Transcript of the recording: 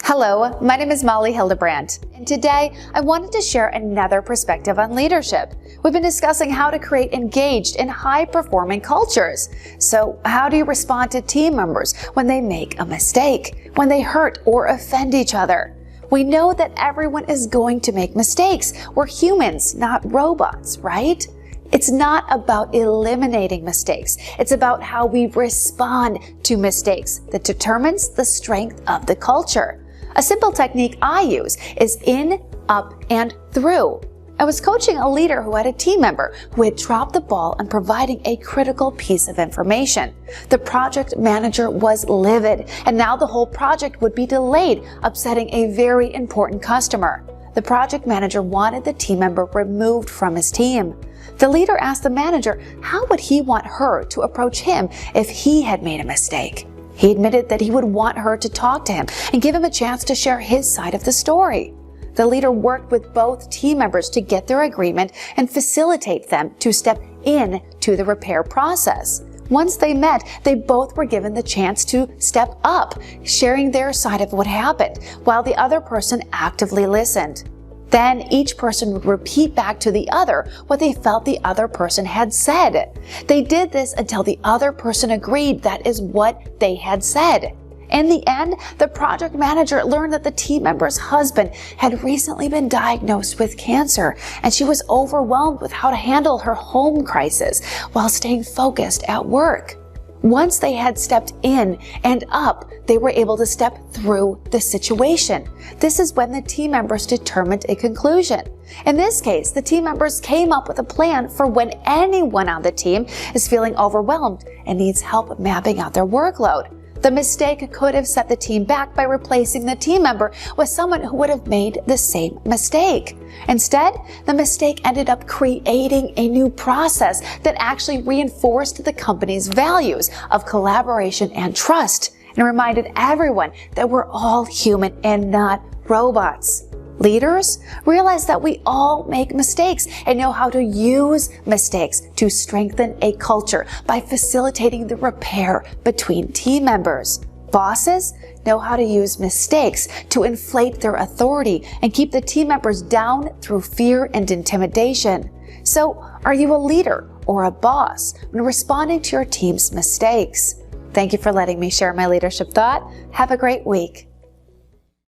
Hello, my name is Molly Hildebrandt, and today I wanted to share another perspective on leadership. We've been discussing how to create engaged and high-performing cultures. So, how do you respond to team members when they make a mistake, when they hurt or offend each other? We know that everyone is going to make mistakes. We're humans, not robots, right? It's not about eliminating mistakes. It's about how we respond to mistakes that determines the strength of the culture. A simple technique I use is in, up, and through. I was coaching a leader who had a team member who had dropped the ball on providing a critical piece of information. The project manager was livid, and now the whole project would be delayed, upsetting a very important customer. The project manager wanted the team member removed from his team. The leader asked the manager how would he want her to approach him if he had made a mistake. He admitted that he would want her to talk to him and give him a chance to share his side of the story. The leader worked with both team members to get their agreement and facilitate them to step in to the repair process. Once they met, they both were given the chance to step up, sharing their side of what happened, while the other person actively listened. Then each person would repeat back to the other what they felt the other person had said. They did this until the other person agreed that is what they had said. In the end, the project manager learned that the team member's husband had recently been diagnosed with cancer, and she was overwhelmed with how to handle her home crisis while staying focused at work. Once they had stepped in and up, they were able to step through the situation. This is when the team members determined a conclusion. In this case, the team members came up with a plan for when anyone on the team is feeling overwhelmed and needs help mapping out their workload. The mistake could have set the team back by replacing the team member with someone who would have made the same mistake. Instead, the mistake ended up creating a new process that actually reinforced the company's values of collaboration and trust, and reminded everyone that we're all human and not robots. Leaders realize that we all make mistakes and know how to use mistakes to strengthen a culture by facilitating the repair between team members. Bosses know how to use mistakes to inflate their authority and keep the team members down through fear and intimidation. So, are you a leader or a boss when responding to your team's mistakes? Thank you for letting me share my leadership thought. Have a great week.